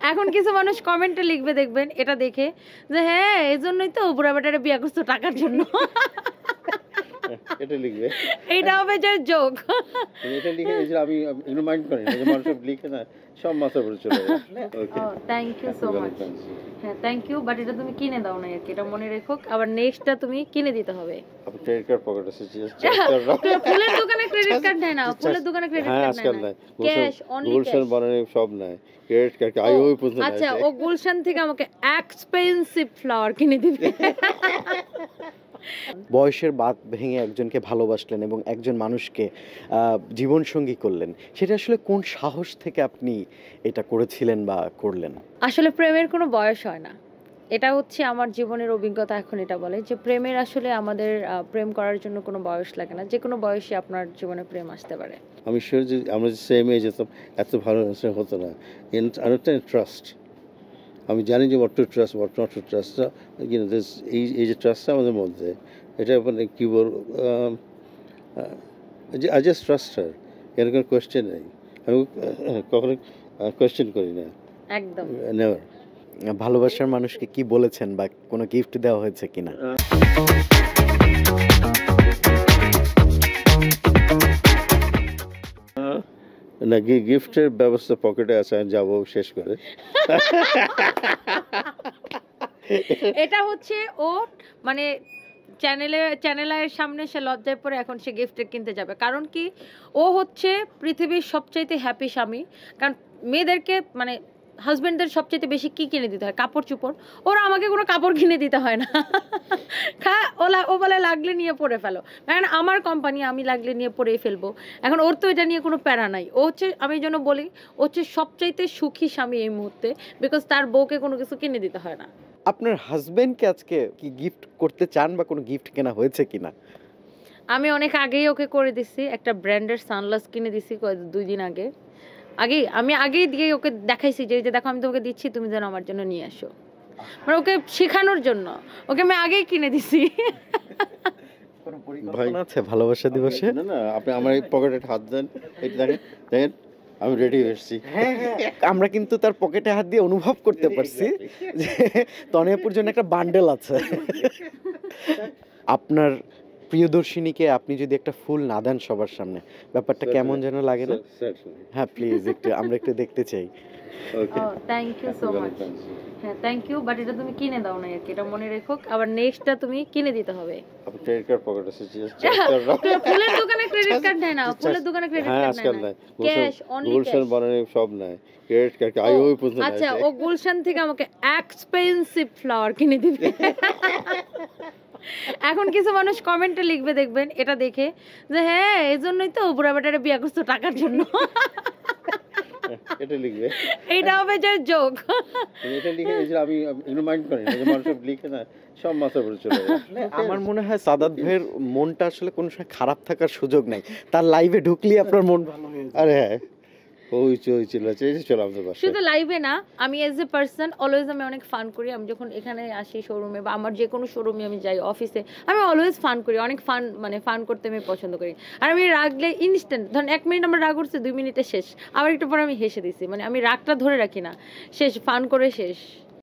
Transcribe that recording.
এখন কিছু মানুষ কমেন্টে লিখবে দেখবেন এটা দেখে যে হ্যাঁ এই জন্যই তো বুড়া বেটারে বিয়ে করছো টাকার জন্য। এটা লিখবে, এইটা হবে যে জোক। এটা লিখে এই যে আমি এগুলো মাইন্ড করি না, যে মানুষ সব লিখে না সব মাথার উপরে চলে যায়। ওকে, থ্যাংক ইউ সো মাচ। হ্যাঁ থ্যাংক ইউ, বাট এটা তুমি কিনে দাও না আর কি, এটা মনে রেখো। আবার নেক্সটটা তুমি কিনে দিতে হবে। আপনি ক্রেডিট কার্ড পকেট আছে ফুলের দোকানে ক্রেডিট কার্ড দেয় না, ফুলের দোকানে ক্রেডিট হ্যাঁ কার্ড আজকাল নেয় নাই, না, ক্যাশ অনলি গুলশান বানানো সব নাই ক্রেডিট কার্ড, আই ওই পর্যন্ত আচ্ছা ও গুলশান থেকে আমাকে এক্সপেন্সিভ ফ্লাওয়ার কিনে দিবে। বয়সের বাঁধ ভেঙে একজনকে ভালোবাসলেন এবং একজন মানুষকে জীবনসঙ্গী করলেন, সেটা আসলে কোন সাহস থেকে আপনি এটা করেছিলেন বা করলেন? আসলে প্রেমের কোনো বয়স হয় না, এটা হচ্ছে আমার জীবনের অভিজ্ঞতা। এখন এটা বলে যে প্রেমের আসলে আমাদের প্রেম করার জন্য কোনো বয়স লাগে না, যে কোনো বয়সে আপনার জীবনে প্রেম আসতে পারে। আমি শিওর যে আমরা যে সেম এজ যেতাম এত ভালো হতো না। আরেকটা ট্রাস্ট, আমি জানি যে what to trust what not to trust, এই যে ট্রাস্টটা আমাদের মধ্যে, এটা মানে কী বলবো, আই জাস্ট ট্রাস্ট হার, এর কোনো কোয়েশ্চেন নেই, আমি কখনো কোয়েশ্চেন করি না, একদম নেভার। ভালোবাসার মানুষকে কি বলেছেন বা কোনো গিফট দেওয়া হয়েছে কিনা? না, গিফটের ব্যবস্থা পকেটে আছে, আমি যাবো শেষ করে। এটা হচ্ছে ও মানে চ্যানেলের সামনে সে লজ্জায় পড়ে এখন সে গিফট কিনতে যাবে, কারণ কি ও হচ্ছে পৃথিবীর সবচাইতে হ্যাপি স্বামী। কারণ মেয়েদেরকে মানে হাজবেন্ডদের সবচাইতে বেশি কি কিনে দিতে হয়, কাপড় চোপড়, ওরা আমাকে কোনো কাপড় কিনে দিতে হয় না। ও বলে লাগলে নিয়ে পরে ফেলো, কারণ আমার কোম্পানি, আমি লাগলে নিয়ে পরেই ফেলবো। এখন ওর তো এটা নিয়ে কোনো প্যারা নাই, ও হচ্ছে, আমি এই জন্য বলি ও হচ্ছে সবচাইতে সুখী স্বামী এই মুহূর্তে, বিকজ তার বউকে কোনো কিছু কিনে দিতে হয় না। আপনার হাজবেন্ডকে আজকে কি গিফট করতে চান বা কোনো গিফট কেনা হয়েছে কিনা? আমি অনেক আগেই ওকে করে দিছি, একটা ব্র্যান্ডের সানগ্লাস কিনে দিছি 2 দিন আগে। আমি আগেই দিয়ে ওকে দেখাইছি যে দেখো আমি তোমাকে দিচ্ছি, তুমি যেন আমার জন্য নিয়ে আসো, মানে ওকে শেখানোর জন্য ওকে আমি আগেই কিনে দিছি। ভাই আছে ভালোবাসা দিবসে? না না, আপনি আমার এই পকেটে হাত দেন, এই দেখেন দেখেন আমি রেডি হয়ে এসেছি। আমরা কিন্তু তার পকেটে হাত দিয়ে অনুভব করতে পারছি যে তনিয়াপুর জন্য একটা বান্ডেল আছে। আপনার প্রিয়দর্শিনীকে আপনি যদি একটা ফুল না দেন সবার সামনে, ব্যাপারটা কেমন যেন লাগে না? হ্যাঁ প্লিজ আমরা একটু দেখতে চাই। Thank you so much. হ্যাঁ থ্যাংক ইউ, বাট এটা তুমি কিনে দাও না আর কি, এটা মনে রেখো। আবার নেক্সটটা তুমি কিনে দিতে হবে। আপনি ক্রেডিট কার্ড পকেট আছে ফুলের দোকানে ক্রেডিট কার্ড দেয় না, ফুলের দোকানে ক্রেডিট হ্যাঁ কার্ড আজকাল নেয় নাই, না, ক্যাশ অনলি গুলশান বানানো সব নাই ক্রেডিট কার্ড, আই ওই পর্যন্ত আচ্ছা ও গুলশান থেকে আমাকে এক্সপেন্সিভ ফ্লাওয়ার কিনে দিবে। এখন কিছু মানুষ কমেন্টে লিখবে দেখবেন এটা দেখে যে হ্যাঁ এই জন্যই তো বুড়া বেটারে বিয়ে করছো টাকার জন্য। এটা লিখবে, এইটা হবে যে জোক। এটা লিখে এই যে আমি এগুলো মাইন্ড করি না, যে মানুষ সব লিখে না সব মাথার উপরে চলে যায়। আমার মনে হয় সাদাত ভাইয়ের মনটা আসলে কোনো সময় খারাপ থাকার সুযোগ নাই, তার লাইভে ঢুকলেই আপনার মন ভালো হয়ে যায়। আরে হ্যাঁ, ওই চলো আমাদের বাসায়। শুধু লাইভে না, আমি এজ এ পার্সন অলওয়েজ আমি অনেক ফান করি। আমি যখন এখানে আসি শোরুমে বা আমার যে কোনো শোরুমে আমি যাই, অফিসে, আমি অলওয়েজ ফান করি, অনেক ফান করতে আমি পছন্দ করি। আর আমি রাগলে ইনস্ট্যান্ট, ধরেন 1 মিনিট আমার রাগ উঠছে, 2 মিনিটে শেষ, আবার একটু পরে আমি হেসে দিছি, মানে আমি রাগটা ধরে রাখি না, শেষ, ফান করে শেষ।